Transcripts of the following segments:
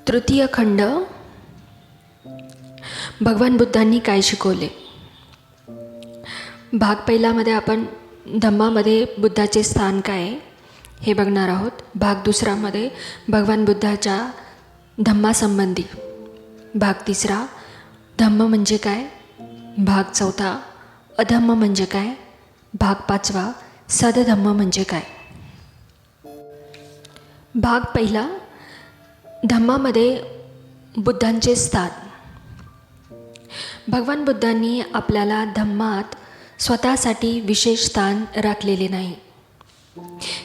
तृतीय खंड. भगवान बुद्धांनी काय शिकवले. भाग पहिलामध्ये आपण धम्मामध्ये बुद्धाचे स्थान काय आहे हे बघणार आहोत. भाग दुसरामध्ये भगवान बुद्धाच्या धम्मासंबंधी. भाग तिसरा धम्म म्हणजे काय. भाग चौथा अधम्म म्हणजे काय. भाग पाचवा सदधम्म म्हणजे काय. भाग पहिला धम्मामध्ये बुद्धांचे स्थान. भगवान बुद्धांनी आपल्याला धम्मात स्वतःसाठी विशेष स्थान राखलेले नाही.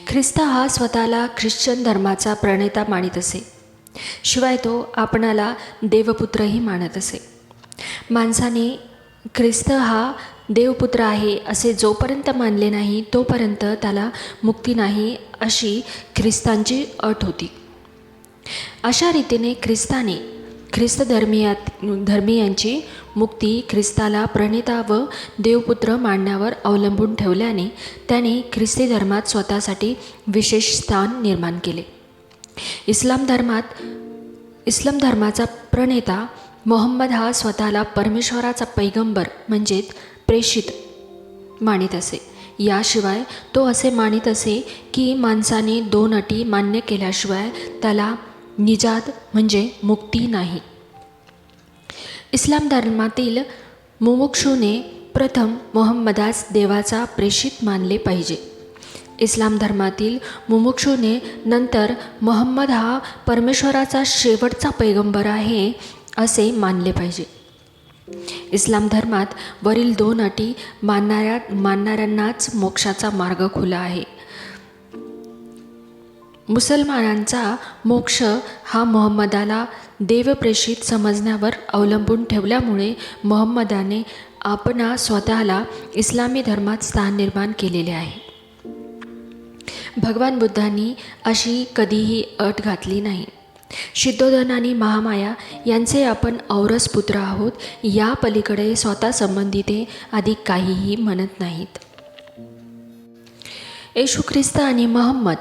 ख्रिस्त हा स्वतःला ख्रिश्चन धर्माचा प्रणेता मानित असे. शिवाय तो आपणाला देवपुत्रही मानत असे. माणसाने ख्रिस्त हा देवपुत्र आहे असे जोपर्यंत मानले नाही तोपर्यंत त्याला मुक्ती नाही अशी ख्रिस्तांची अट होती. अशा रीतीने ख्रिस्त धर्मीयांची मुक्ती ख्रिस्ताला प्रणेता व देवपुत्र मानण्यावर अवलंबून ठेवल्याने त्याने ख्रिस्ती धर्मात स्वतःसाठी विशेष स्थान निर्माण केले. इस्लाम धर्माचा प्रणेता मोहम्मद हा स्वतःला परमेश्वराचा पैगंबर म्हणजेच प्रेषित मानित असे. याशिवाय तो असे मानित असे की माणसाने 2 अटी मान्य केल्याशिवाय त्याला निजात म्हणजे मुक्ती नाही. इस्लाम धर्मातील मुमुक्षूने प्रथम मोहम्मदास देवाचा प्रेषित मानले पाहिजे. इस्लाम धर्मातील मुमुक्षूने नंतर मोहम्मद हा परमेश्वराचा शेवटचा पैगंबर आहे असे मानले पाहिजे. इस्लाम धर्मात वरील 2 अटी मानणाऱ्यांनाच मोक्षाचा मार्ग खुला आहे. मुसलमानांचा मोक्ष हा मोहम्मदाला देवप्रेषित समजण्यावर अवलंबून ठेवल्यामुळे मोहम्मदाने आपणा स्वतःला इस्लामी धर्मात स्थान निर्माण केलेले आहे. भगवान बुद्धांनी अशी कधीही अट घातली नाही. शुद्धोधन आणि महामाया यांचे आपण औरस पुत्र आहोत या पलीकडे स्वतःसंबंधी ते अधिक काहीही म्हणत नाहीत. येशू ख्रिस्त आणि मोहम्मद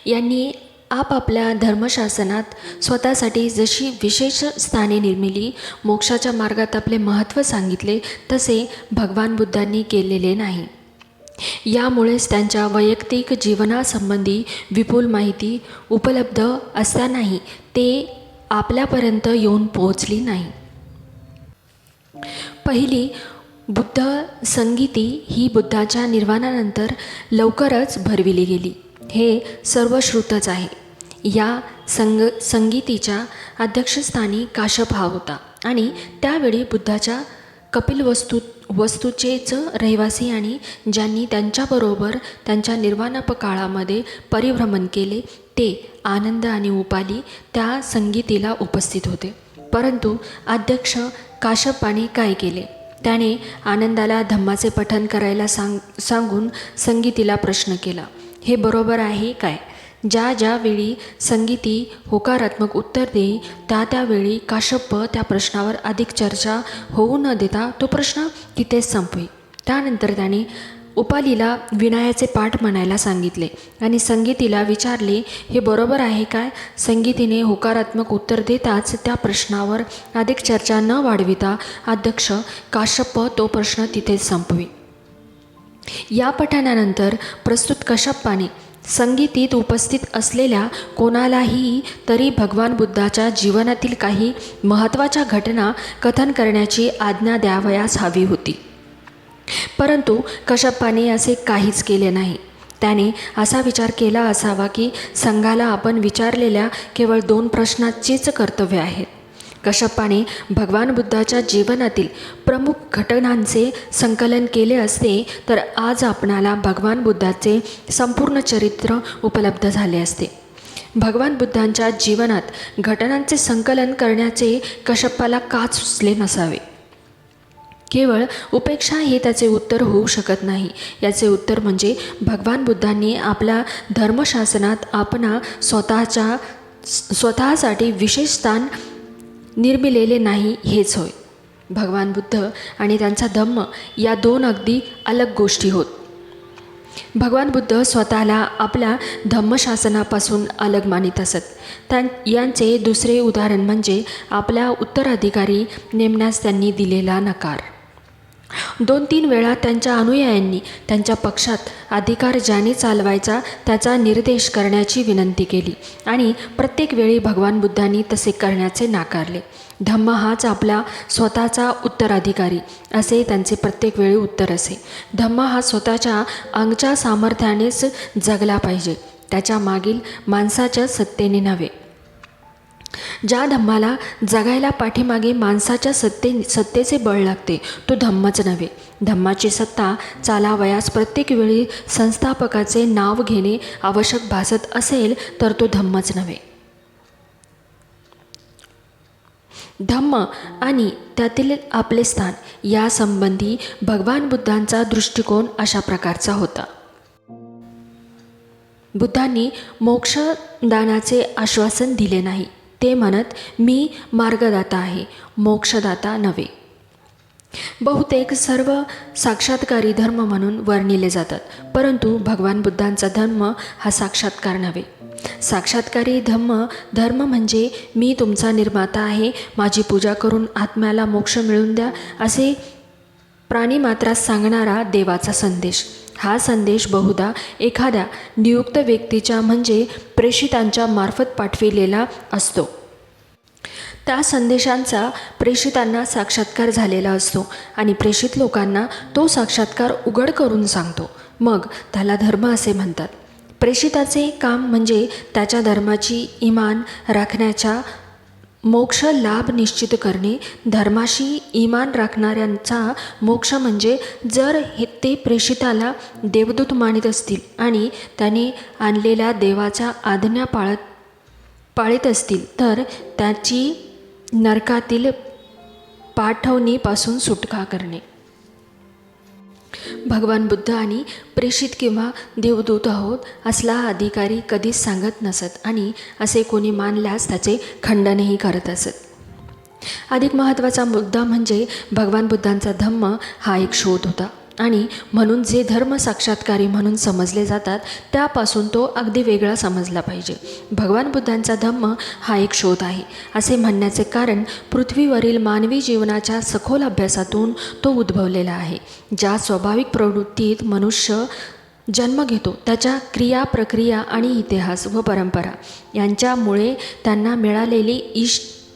यांनी आपापल्या धर्मशासनात स्वतःसाठी जशी विशेष स्थाने निर्मिली, मोक्षाच्या मार्गात आपले महत्त्व सांगितले तसे भगवान बुद्धांनी केलेले नाही. यामुळेच त्यांच्या वैयक्तिक जीवनासंबंधी विपुल माहिती उपलब्ध असतानाही ते आपल्यापर्यंत येऊन पोहोचली नाही. पहिली बुद्ध संगीती ही बुद्धाच्या निर्वाणानंतर लवकरच भरविली गेली हे सर्वश्रुतच आहे. या संगीतीच्या अध्यक्षस्थानी काश्यप हा होता आणि त्यावेळी बुद्धाच्या कपिलवस्तूचेच रहिवासी आणि ज्यांनी त्यांच्याबरोबर त्यांच्या निर्वाणकाळामध्ये परिभ्रमण केले ते आनंद आणि उपाली त्या संगीतीला उपस्थित होते. परंतु अध्यक्ष काश्यपाने काय केले. त्याने आनंदाला धम्माचे पठण करायला सांगून संगीतीला प्रश्न केला, हे बरोबर आहे काय. ज्यावेळी संगीती होकारात्मक उत्तर देई त्यावेळी काश्यप त्या प्रश्नावर अधिक चर्चा होऊ न देता तो प्रश्न तिथेच संपवी. त्यानंतर त्याने उपालीला विनयाचे पाठ म्हणायला सांगितले आणि संगीतीला विचारले, हे बरोबर आहे काय. संगीतीने होकारात्मक उत्तर देताच त्या प्रश्नावर अधिक चर्चा न वाढविता अध्यक्ष काश्यप तो प्रश्न तिथेच संपवी. या पठणानंतर प्रस्तुत काश्यपाने संगीतीत उपस्थित असलेल्या कोणालाही तरी भगवान बुद्धाच्या जीवनातील काही महत्त्वाच्या घटना कथन करण्याची आज्ञा द्यावयास हवी होती. परंतु काश्यपाने असे काहीच केले नाही. त्याने असा विचार केला असावा की संघाला आपण विचारलेल्या केवळ 2 प्रश्नांचीच कर्तव्य आहेत. काश्यपाने भगवान बुद्धाच्या जीवनातील प्रमुख घटनांचे संकलन केले असते तर आज आपणाला भगवान बुद्धाचे संपूर्ण चरित्र उपलब्ध झाले असते. भगवान बुद्धांच्या जीवनात घटनांचे संकलन करण्याचे काश्यपाला का सुचले नसावे. केवळ उपेक्षा हे त्याचे उत्तर होऊ शकत नाही. याचे उत्तर म्हणजे भगवान बुद्धांनी आपल्या धर्मशासनात आपणा स्वतःसाठी विशेष स्थान निर्मिलेले नाही हेच होय. भगवान बुद्ध आणि त्यांचा धम्म या 2 अगदी अलग गोष्टी होत. भगवान बुद्ध स्वतःला आपल्या धम्मशासनापासून अलग मानित असत. यांचे दुसरे उदाहरण म्हणजे आपल्या उत्तराधिकारी नेमण्यास त्यांनी दिलेला नकार. 2-3 वेळा त्यांच्या अनुयायांनी त्यांच्या पक्षात अधिकार ज्याने चालवायचा त्याचा निर्देश करण्याची विनंती केली आणि प्रत्येक वेळी भगवान बुद्धांनी तसे करण्याचे नाकारले. धम्म हाच आपला स्वतःचा उत्तराधिकारी असे त्यांचे प्रत्येक वेळी उत्तर असे. धम्म हा स्वतःच्या अंगच्या सामर्थ्यानेच जगला पाहिजे, त्याच्या मागील माणसाच्या सत्तेने नव्हे. ज्या धम्माला जगायला पाठीमागे माणसाच्या सत्तेचे बळ लागते तो धम्मच नव्हे. धम्माची सत्ता चालावयास प्रत्येक वेळी संस्थापकाचे नाव घेणे आवश्यक भासत असेल तर तो धम्मच नव्हे. धम्म आणि त्यातील आपले स्थान यासंबंधी भगवान बुद्धांचा दृष्टिकोन अशा प्रकारचा होता. बुद्धांनी मोक्षदानाचे आश्वासन दिले नाही. ते म्हणत, मी मार्गदाता आहे, मोक्षदाता नव्हे. बहुतेक सर्व साक्षात्कारी धर्म म्हणून वर्णिले जातात, परंतु भगवान बुद्धांचा धर्म हा साक्षात्कार नव्हे. साक्षात्कारी धर्म म्हणजे मी तुमचा निर्माता आहे, माझी पूजा करून आत्म्याला मोक्ष मिळवून द्या असे प्राणीमात्रास सांगणारा देवाचा संदेश. हा संदेश बहुधा एखाद्या नियुक्त व्यक्तीच्या म्हणजे प्रेषितांच्या मार्फत पाठविलेला असतो. त्या संदेशांचा प्रेषितांना साक्षात्कार झालेला असतो आणि प्रेषित लोकांना तो साक्षात्कार उघड करून सांगतो. मग त्याला धर्म असे म्हणतात. प्रेषिताचे काम म्हणजे त्याच्या धर्माची इमान राखण्याच्या मोक्ष लाभ निश्चित करणे. धर्माशी इमान राखणाऱ्यांचा मोक्ष म्हणजे जर ते प्रेषिताला देवदूत मानित असतील आणि त्याने आणलेल्या देवाच्या आज्ञा पाळीत असतील तर त्याची नरकातील पाठवणीपासून सुटका करणे. भगवान बुद्ध आणि प्रेषित किंवा देवदूत आहोत असला अधिकारी कधीच सांगत नसत आणि असे कोणी मानल्यास त्याचे खंडनही करत असत. अधिक महत्त्वाचा मुद्दा म्हणजे भगवान बुद्धांचा धम्म हा एक शोध होता आणि म्हणून जे धर्म साक्षात्कारी म्हणून समजले जातात त्यापासून तो अगदी वेगळा समजला पाहिजे. भगवान बुद्धांचा धम्म हा एक शोध आहे असे म्हणण्याचे कारण पृथ्वीवरील मानवी जीवनाच्या सखोल अभ्यासातून तो उद्भवलेला आहे. ज्या स्वाभाविक प्रवृत्तीत मनुष्य जन्म घेतो त्याच्या क्रिया, प्रक्रिया आणि इतिहास व परंपरा यांच्यामुळे त्यांना मिळालेली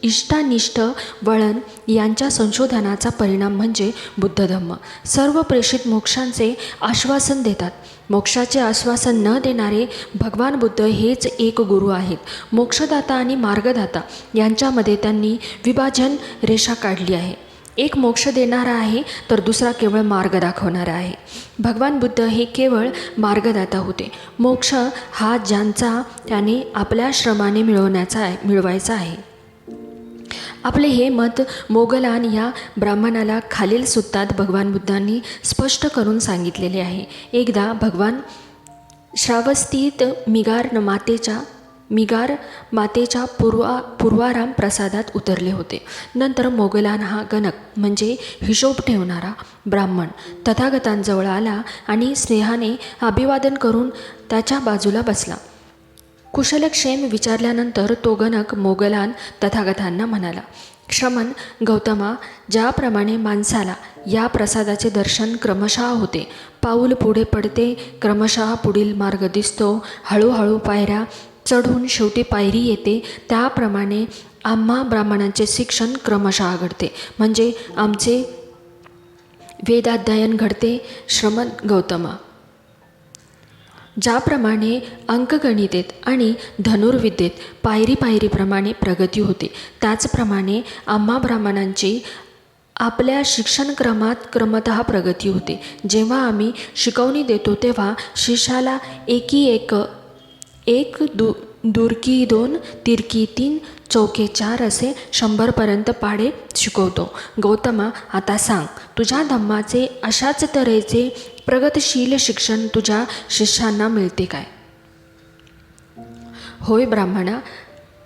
इष्टानिष्ट वळण यांच्या संशोधनाचा परिणाम म्हणजे बुद्ध धम्म. सर्व प्रेषित मोक्षांचे आश्वासन देतात. मोक्षाचे आश्वासन न देणारे भगवान बुद्ध हेच एक गुरु आहेत. मोक्षदाता आणि मार्गदाता यांच्यामध्ये त्यांनी विभाजन रेषा काढली आहे. एक मोक्ष देणारा आहे तर दुसरा केवळ मार्ग दाखवणारा आहे. भगवान बुद्ध हे केवळ मार्गदाता होते. मोक्ष हा ज्यांचा त्याने आपल्या श्रमाने मिळवायचा आहे. आपले हे मत मोगलान या ब्राह्मणाला खालील सूत्रात भगवान बुद्धांनी स्पष्ट करून सांगितलेले आहे. एकदा भगवान श्रावस्तीत मिगार मातेच्या पूर्वाराम प्रसादात उतरले होते. नंतर मोगलान हा गणक म्हणजे हिशोब ठेवणारा ब्राह्मण तथागतांजवळ आला आणि स्नेहाने अभिवादन करून त्याच्या बाजूला बसला. कुशलक्षेम विचारल्यानंतर तो गणक मोगलान तथागतांना म्हणाला, श्रमण गौतमा, ज्याप्रमाणे माणसाला या प्रसादाचे दर्शन क्रमशः होते, पाऊल पुढे पडते, क्रमशः पुढील मार्ग दिसतो, हळूहळू पायऱ्या चढून शेवटी पायरी येते, त्याप्रमाणे आम्हा ब्राह्मणांचे शिक्षण क्रमशः घडते, म्हणजे आमचे वेदाध्ययन घडते. श्रमण गौतमा, ज्याप्रमाणे अंकगणितेत आणि धनुर्विद्येत पायरीप्रमाणे प्रगती होते, त्याचप्रमाणे आम्हा ब्राह्मणांची आपल्या शिक्षण क्रमतः प्रगती होते. जेव्हा आम्ही शिकवणी देतो तेव्हा शिष्याला एक दुरकी 2, तिरकी 3, चौके 4 असे 100पर्यंत पाढे शिकवतो. गौतमा, आता सांग, तुझ्या धम्माचे अशाच तऱ्हेचे प्रगतशील शिक्षण तुझ्या शिष्यांना मिळते काय? होय ब्राह्मणा,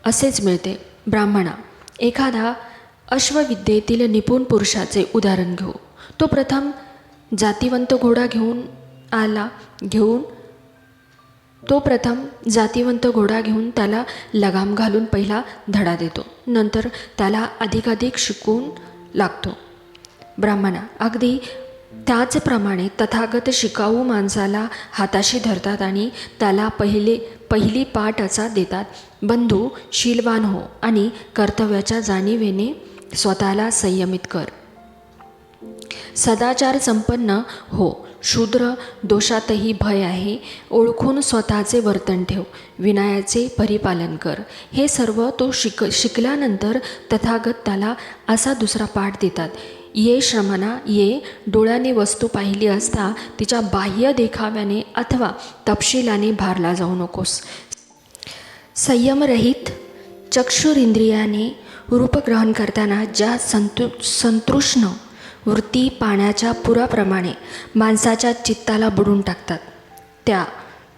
असेच मिळते. ब्राह्मणा, एखादा अश्वविद्येतील निपुण पुरुषाचे उदाहरण घेऊ. तो प्रथम जातिवंत घोडा घेऊन आला घेऊन तो प्रथम जातिवंत घोडा घेऊन त्याला लगाम घालून पहिला धडा देतो. नंतर त्याला अधिकाधिक शिकवून लागतो. ब्राह्मणा, अगदी त्याचप्रमाणे तथागत शिकाऊ माणसाला हाताशी धरतात आणि त्याला पहिली पाठ असा देतात, बंधू शीलवान हो आणि कर्तव्याच्या जाणीवेने स्वतःला संयमित कर. सदाचार संपन्न हो. शूद्र दोषातही भय आहे. ओळखून स्वतःचे वर्तन ठेव. विनयाचे परिपालन कर. हे सर्व तो शिकल्यानंतर तथागत त्याला असा दुसरा पाठ देतात, ये श्रमणा ये. डोळ्याने वस्तू पाहिली असता तिच्या बाह्य देखाव्याने अथवा तपशिलाने भारला जाऊ नकोस. संयमरहित चक्षुरिंद्रियाने रूपग्रहण करताना ज्या संतृष्ण वृत्ती पाण्याच्या पुराप्रमाणे माणसाच्या चित्ताला बुडून टाकतात, त्या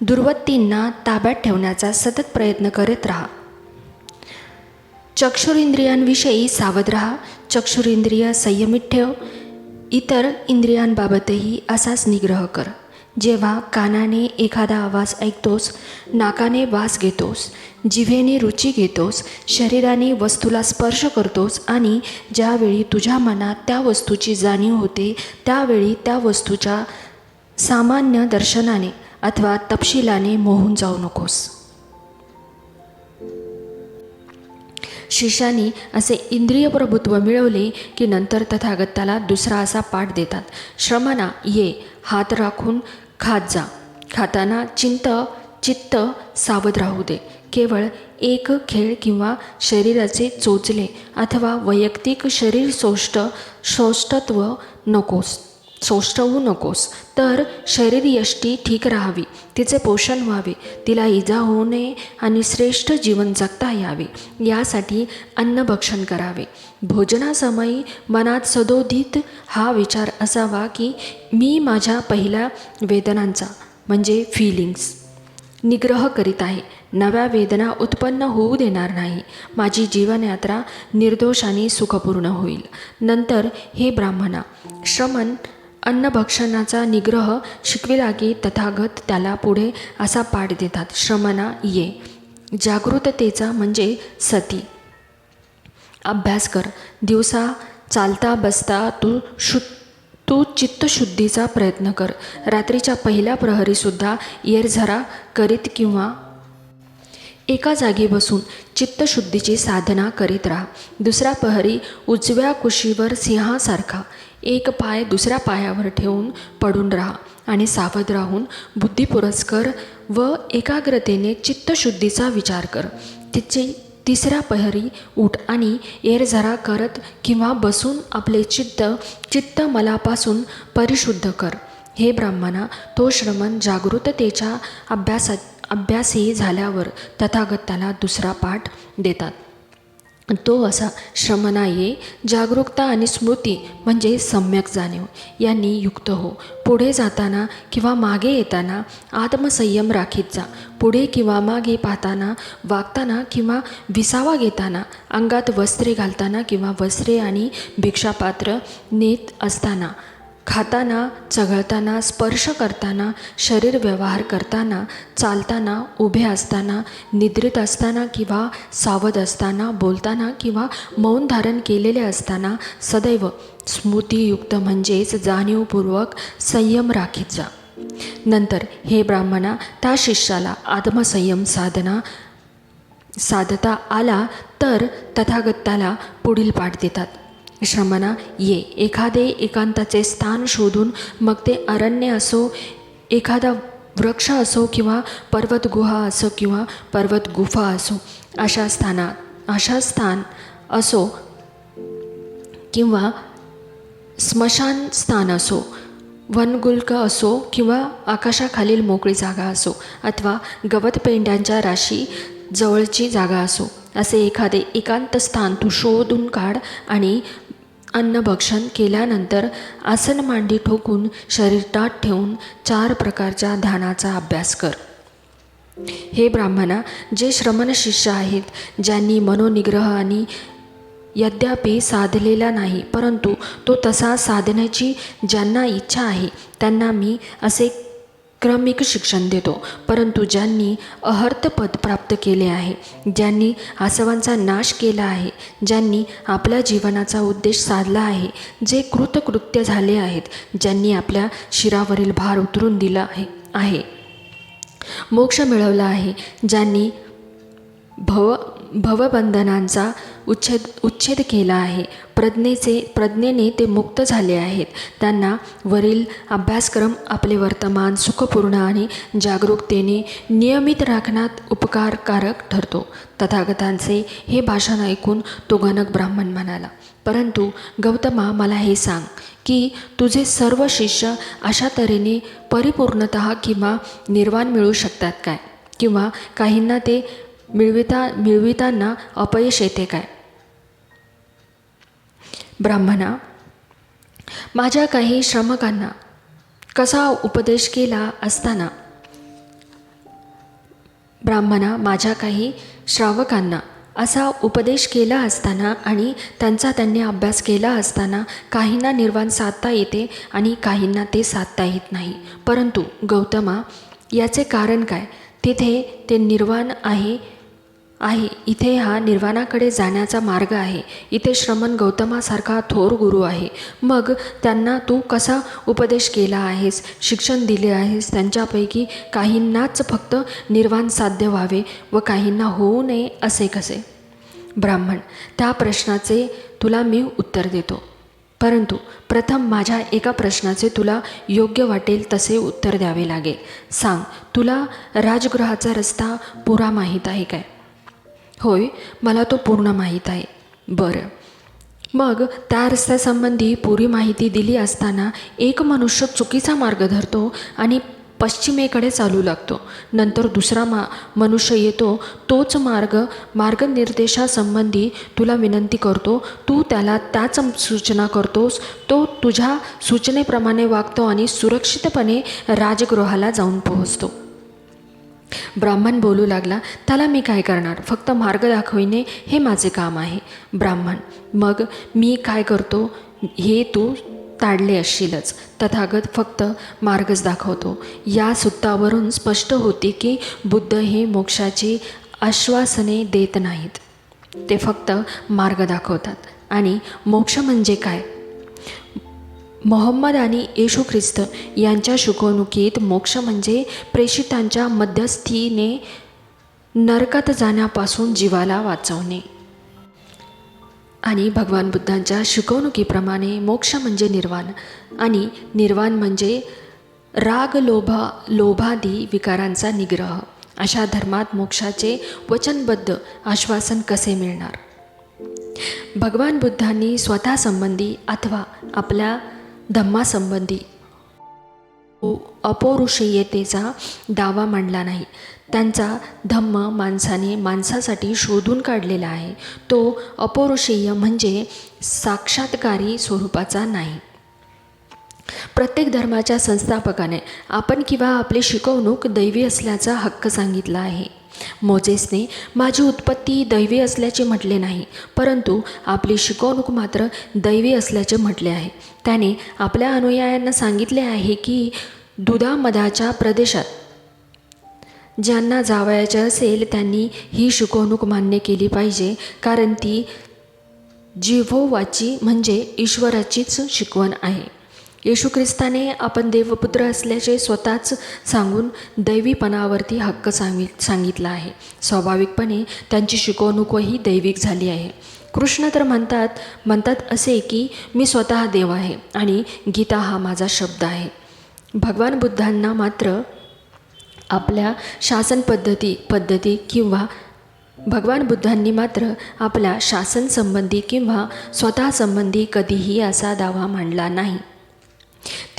दुर्वृत्तींना ताब्यात ठेवण्याचा सतत प्रयत्न करत राहा. चक्षुरिंद्रियांविषयी सावध राहा. चक्षुरिंद्रिय संयमित ठेव. इतर इंद्रियांबाबतही असाच निग्रह कर. जेव्हा कानाने एखादा आवाज ऐकतोस, नाकाने वास घेतोस, जिभेने रुची घेतोस, शरीराने वस्तूला स्पर्श करतोस आणि ज्यावेळी तुझ्या मनात त्या वस्तूची जाणीव होते, त्यावेळी त्या वस्तूच्या सामान्य दर्शनाने अथवा तपशिलाने मोहून जाऊ नकोस. शिष्याने असे इंद्रिय प्रभुत्व मिळवले की नंतर तथागत त्याला दुसरा असा पाठ देतात, श्रमणा ये. हात राखून खात जा. खाताना चित्त सावध राहू दे. केवळ एक खेळ किंवा शरीराचे चोचले अथवा वैयक्तिक शरीर सोष्टवू नकोस. तर शरीरयष्टी ठीक राहावी, तिचे पोषण व्हावे, तिला इजा होऊ नये आणि श्रेष्ठ जीवन जगता यावे यासाठी अन्नभक्षण करावे. भोजनासमयी मनात सदोदित हा विचार असावा की मी माझ्या पहिल्या वेदनांचा म्हणजे फिलिंग्स निग्रह करीत आहे. नव्या वेदना उत्पन्न होऊ देणार नाही. माझी जीवनयात्रा निर्दोष आणि सुखपूर्ण होईल. नंतर हे ब्राह्मणा, श्रमण अन्नभक्षणाचा निग्रह शिकविला की तथागत त्याला पुढे असा पाठ देतात, श्रमणा ये. जागृततेचा म्हणजे सती अभ्यास कर. दिवसा चालता बसता तू चित्तशुद्धीचा प्रयत्न कर. रात्रीच्या पहिल्या प्रहरीसुद्धा येरझरा करीत किंवा एका जागी बसून चित्तशुद्धीची साधना करीत राहा. दुसरा प्रहरी उजव्या कुशीवर सिंहासारखा एक पाय दुसऱ्या पायावर ठेवून पडून राहा आणि सावध राहून बुद्धिपुरस्कर व एकाग्रतेने चित्तशुद्धीचा विचार कर. तिसऱ्या प्रहरी उठ आणि येरझरा करत किंवा बसून आपले चित्त मलापासून परिशुद्ध कर. हे ब्राह्मणा, तो श्रमण जागृततेच्या अभ्यासी झाल्यावर तथागत त्याला दुसरा पाठ देतात, तो असा, श्रमणा ये. जागरूकता आणि स्मृती म्हणजे सम्यक जाणीव यांनी युक्त हो. पुढे जाताना किंवा मागे येताना आत्मसंयम राखीत जा. पुढे किंवा मागे पाहताना, वागताना किंवा विसावा घेताना, अंगात वस्त्रे घालताना किंवा वस्त्रे आणि भिक्षापात्र नेत असताना, खाताना, चघळताना, स्पर्श करताना, शरीर व्यवहार करताना, चालताना, उभे असताना, निद्रित असताना किंवा सावध असताना, बोलताना किंवा मौन धारण केलेले असताना सदैव स्मृतियुक्त म्हणजेच जाणीवपूर्वक संयम राखीत जा. नंतर हे ब्राह्मणा, त्या शिष्याला आत्मसंयम साधता आला तर तथागत त्याला पुढील पाठ देतात, श्रमणा ये. एखादे एकांताचे स्थान शोधून, मग ते अरण्य असो, एखादा वृक्ष असो किंवा पर्वतगुहा असो किंवा पर्वतगुफा असो, अशा स्थान असो किंवा स्मशान स्थान असो, वनगुल्क असो किंवा आकाशाखालील मोकळी जागा असो अथवा गवतपेंड्यांच्या राशी जवळची जागा असो, असे एखादे एकांत स्थान तू शोधून काढ आणि अन्नभक्षण केल्यानंतर आसन मांडी ठोकून शरीर ताठ ठेवून 4 प्रकारच्या ध्यानाचा अभ्यास कर. हे ब्राह्मणा, जे श्रमण शिष्य आहेत, ज्यांनी मनोनिग्रह आणि यद्यपि साधलेला नाही परंतु तो तसा साधण्याची ज्यांना इच्छा आहे, त्यांना मी असे क्रमिक शिक्षण देतो. परंतु ज्यांनी अहर्त पद प्राप्त केले आहे, ज्यांनी आसवांचा नाश केला आहे, ज्यांनी आपल्या जीवनाचा उद्देश साधला आहे, जे कृतकृत्य झाले आहेत, ज्यांनी आपल्या शिरावरील भार उतरून दिला आहे, मोक्ष मिळवला आहे, ज्यांनी भवबंधनांचा उच्छेद केला आहे, प्रज्ञेने ते मुक्त झाले आहेत, त्यांना वरील अभ्यासक्रम आपले वर्तमान सुखपूर्ण आणि जागरूकतेने नियमित राखण्यात उपकारकारक ठरतो. तथागतांचे हे भाषण ऐकून तो गणक ब्राह्मण म्हणाला, परंतु गौतमा, मला हे सांग की तुझे सर्व शिष्य अशा तऱ्हेने परिपूर्णतः किंवा निर्वाण मिळू शकतात काय, किंवा काहींना ते मिळविताना अपयश येते काय? ब्राह्मणा, माझ्या काही श्रावकांना असा उपदेश केला असताना आणि त्यांचा त्यांनी अभ्यास केला असताना काहींना निर्वाण साधता येते आणि काहींना ते साधता येत नाही. परंतु गौतमा, याचे कारण काय? तिथे ते निर्वाण आहे, इथे हा निर्वाणाकडे जाण्याचा मार्ग आहे. इथे श्रमण गौतमासारखा थोर गुरु आहे. मग त्यांना तू कसा उपदेश केला आहेस, शिक्षण दिले आहेस? त्यांच्यापैकी काहींनाच फक्त निर्वाण साध्य व्हावे व काहींना होऊ नये असे कसे? ब्राह्मण, त्या प्रश्नाचे तुला मी उत्तर देतो. परंतु प्रथम माझ्या एका प्रश्नाचे तुला योग्य वाटेल तसे उत्तर द्यावे लागेल. सांग, तुला राजगृहाचा रस्ता पुरा माहीत आहे काय? होय, मला तो पूर्ण माहीत आहे. बरं, मग त्या रस्त्यासंबंधी पुरी माहिती दिली असताना एक मनुष्य चुकीचा मार्ग धरतो आणि पश्चिमेकडे चालू लागतो. नंतर दुसरा मनुष्य येतो, तोच मार्गनिर्देशासंबंधी तुला विनंती करतो. तू त्याला त्याच सूचना करतोस. तो तुझ्या सूचनेप्रमाणे वागतो आणि सुरक्षितपणे राजगृहाला जाऊन पोहोचतो. ब्राह्मण बोलू लागला, त्याला मी काय करणार? फक्त मार्ग दाखविणे हे माझे काम आहे. ब्राह्मण, मग मी काय करतो हे तू ताडले असशीलच. तथागत फक्त मार्गच दाखवतो. या सूत्रावरून स्पष्ट होते की बुद्ध हे मोक्षाची आश्वासने देत नाहीत, ते फक्त मार्ग दाखवतात. आणि मोक्ष म्हणजे काय? मोहम्मद आणि येशू ख्रिस्त यांच्या शिकवणुकीत मोक्ष म्हणजे प्रेषितांच्या मध्यस्थीने नरकात जाण्यापासून जीवाला वाचवणे. आणि भगवान बुद्धांच्या शिकवणुकीप्रमाणे मोक्ष म्हणजे निर्वाण, आणि निर्वाण म्हणजे राग लोभादी विकारांचा निग्रह. अशा धर्मात मोक्षाचे वचनबद्ध आश्वासन कसे मिळणार? भगवान बुद्धांनी स्वतःसंबंधी अथवा आपल्या धम्मासंबंधी अपौरुषेयतेचा दावा मांडला नाही. त्यांचा धम्म माणसासाठी शोधून काढलेला आहे. तो अपौरुषेय म्हणजे साक्षात्कारी स्वरूपाचा नाही. प्रत्येक धर्माच्या संस्थापकाने आपण किंवा आपली शिकवणूक दैवी असल्याचा हक्क सांगितला आहे. मोजेसने माझी उत्पत्ती दैवी असल्याचे म्हटले नाही, परंतु आपली शिकवणूक मात्र दैवी असल्याचे म्हटले आहे. त्याने आपल्या अनुयायांना सांगितले आहे की दुधामधाच्या प्रदेशात ज्यांना जावयाचे असेल त्यांनी ही शिकवणूक मान्य केली पाहिजे, कारण ती जिव्होवाची म्हणजे ईश्वराचीच शिकवण आहे. येशू ख्रिस्ताने आपण देवपुत्र असल्याचे स्वतःच सांगून दैवीपणावरती हक्क सांगितला आहे. स्वाभाविकपणे त्यांची शिकवणूकही दैविक झाली आहे. कृष्ण तर म्हणतात असे की मी स्वतः देव आहे आणि गीता हा माझा शब्द आहे. भगवान बुद्धांना मात्र आपल्या शासन पद्धती किंवा शासनसंबंधी किंवा स्वतःसंबंधी कधीही असा दावा मांडला नाही.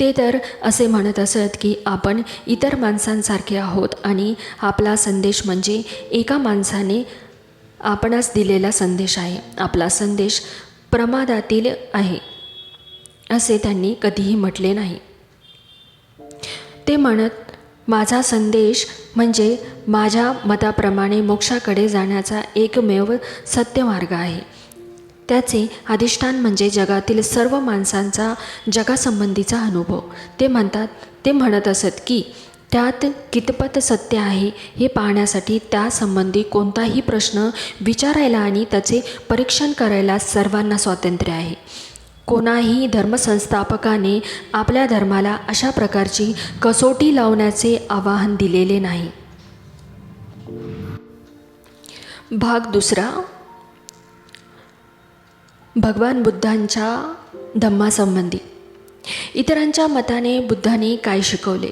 ते तर असे म्हणत असत की आपण इतर माणसांसारखे आहोत आणि आपला संदेश म्हणजे एका माणसाने आपणास दिलेला संदेश आहे. आपला संदेश प्रमादातील आहे असे त्यांनी कधीही म्हटले नाही. ते म्हणत, माझा संदेश म्हणजे माझ्या मताप्रमाणे मोक्षाकडे जाण्याचा एकमेव सत्य मार्ग आहे. त्याचे अधिष्ठान म्हणजे जगातील सर्व माणसांचा जगासंबंधीचा अनुभव. ते म्हणत असत की त्यात कितपत सत्य आहे हे पाहण्यासाठी त्यासंबंधी कोणताही प्रश्न विचारायला आणि त्याचे परीक्षण करायला सर्वांना स्वातंत्र्य आहे. कोणाही धर्मसंस्थापकाने आपल्या धर्माला अशा प्रकारची कसोटी लावण्याचे आवाहन दिलेले नाही. भाग दुसरा, भगवान बुद्धांच्या धम्मासंबंधी. इतरांच्या मताने बुद्धांनी काय शिकवले?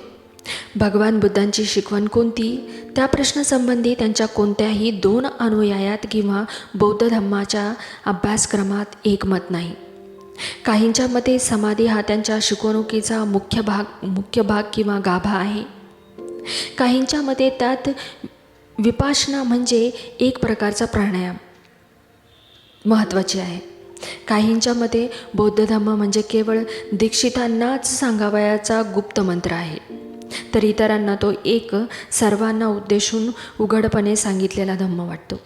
भगवान बुद्धांची शिकवण कोणती? त्या प्रश्नासंबंधी त्यांच्या कोणत्याही 2 अनुयायात किंवा बौद्ध धम्माच्या अभ्यासक्रमात एकमत नाही. काहींच्या मते समाधी हा त्यांच्या शिकवणुकीचा मुख्य भाग किंवा गाभा आहे. काहींच्या मते त्यात विपाशना म्हणजे एक प्रकारचा प्राणायाम महत्त्वाचे आहे. काहींच्या मते बौद्ध धम्म म्हणजे केवळ दीक्षितांनाच सांगावयाचा गुप्त मंत्र आहे, तर इतरांना तो एक सर्वांना उद्देशून उघडपणे सांगितलेला धम्म वाटतो.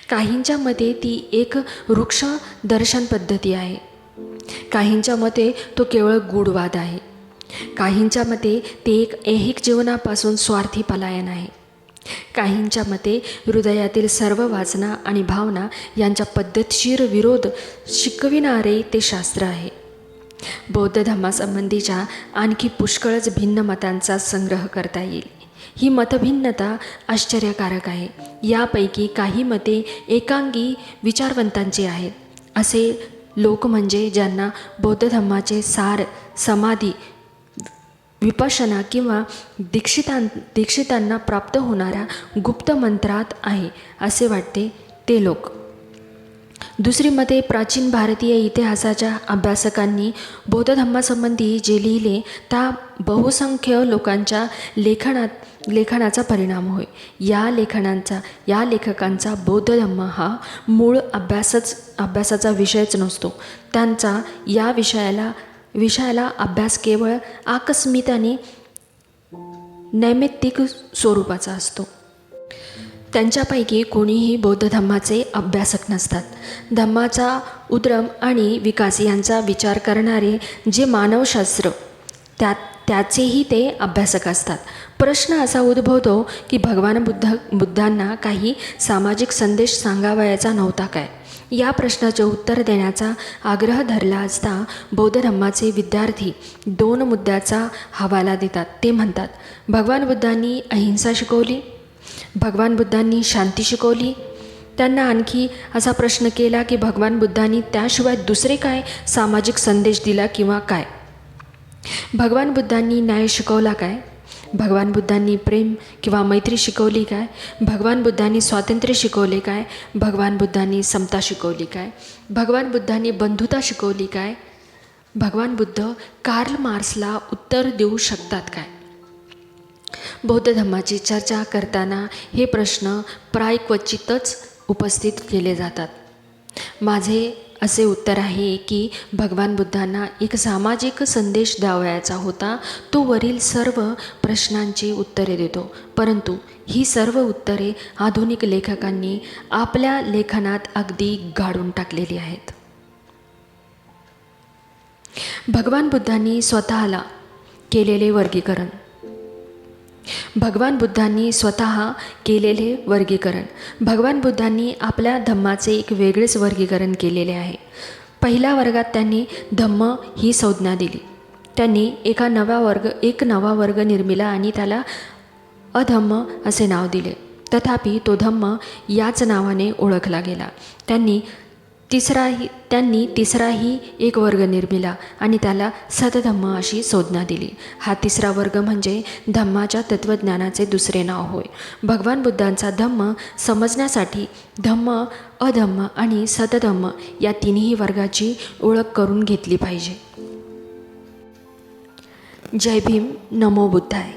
काहींच्या मते ती एक वृक्ष दर्शन पद्धती आहे. काहींच्या मते तो केवळ गूढवाद आहे. काहींच्या मते ते एक ऐहिक जीवनापासून स्वार्थी पलायन आहे. काहींच्या मते हृदयातील सर्व वासना आणि भावना यांचा पद्धतशीर विरोध शिकविणारे ते शास्त्र आहे. बौद्ध धर्मासंबंधीच्या आणखी पुष्कळच भिन्न मतांचा संग्रह करता येईल. ही मतभिन्नता आश्चर्यकारक आहे. यापैकी काही मते एकांगी विचारवंतांची आहेत. असे लोक म्हणजे ज्यांना बौद्ध धर्माचे सार समाधी, विपश्यना किंवा दीक्षितांना प्राप्त होणाऱ्या गुप्त मंत्रात आहे असे वाटते ते लोक. दुसरी मते प्राचीन भारतीय इतिहासाच्या अभ्यासकांनी बौद्ध धर्मासंबंधी जे लिहिले त्या बहुसंख्य लोकांच्या लेखनाचा परिणाम होय. या लेखकांचा बौद्ध धम्म हा मूळ अभ्यासाचा विषयच नसतो. त्यांचा या विषयाला अभ्यास केवळ आकस्मिक आणि नैमित्तिक स्वरूपाचा असतो. त्यांच्यापैकी कोणीही बौद्ध धम्माचे अभ्यासक नसतात. धम्माचा उद्गम आणि विकास यांचा विचार करणारे जे मानवशास्त्र त्याचेही ते अभ्यासक असतात. प्रश्न असा उद्भवतो की भगवान बुद्धांना काही सामाजिक संदेश सांगावयाचा नव्हता काय? या प्रश्नाचे उत्तर देण्याचा आग्रह धरला असता बौद्ध धम्माचे विद्यार्थी 2 मुद्द्याचा हवाला देतात. ते म्हणतात, भगवान बुद्धांनी अहिंसा शिकवली, भगवान बुद्धांनी शांती शिकवली. त्यांना आणखी असा प्रश्न केला की भगवान बुद्धांनी त्याशिवाय दुसरे काय सामाजिक संदेश दिला किंवा काय? भगवान बुद्धांनी न्याय शिकवला काय? भगवान बुद्धांनी प्रेम किंवा मैत्री शिकवली काय? भगवान बुद्धांनी स्वातंत्र्य शिकवले काय? भगवान बुद्धांनी समता शिकवली काय? भगवान बुद्धांनी बंधुता शिकवली काय? भगवान बुद्ध कार्ल मार्क्सला उत्तर देऊ शकतात काय? बौद्ध धम्माची चर्चा करताना हे प्रश्न प्राय क्वचितच उपस्थित केले जातात. माझे असे उत्तर आहे की भगवान बुद्धांना एक सामाजिक संदेश द्यावयाचा होता. तो वरील सर्व प्रश्नांची उत्तरे देतो, परंतु ही सर्व उत्तरे आधुनिक लेखकांनी आपल्या लेखनात अगदी गाडून टाकलेली आहेत. भगवान बुद्धांनी स्वतःला केलेले वर्गीकरण. भगवान बुद्धांनी आपल्या धम्माचे एक वेगळेच वर्गीकरण केलेले आहे. पहिल्या वर्गात त्यांनी धम्म ही संज्ञा दिली. त्यांनी एक नवा वर्ग निर्मिला आणि त्याला अधम्म असे नाव दिले. तथापि तो धम्म याच नावाने ओळखला गेला. त्यांनी तिसराही एक वर्ग निर्मिला आणि त्याला सतधम्म अशी संज्ञा दिली. हा तिसरा वर्ग म्हणजे धम्माच्या तत्त्वज्ञानाचे दुसरे नाव होय. भगवान बुद्धांचा धम्म समजण्यासाठी धम्म, अधम्म आणि सतधम्म या तिन्ही वर्गाची ओळख करून घेतली पाहिजे. जय भीम. नमो बुद्धाय.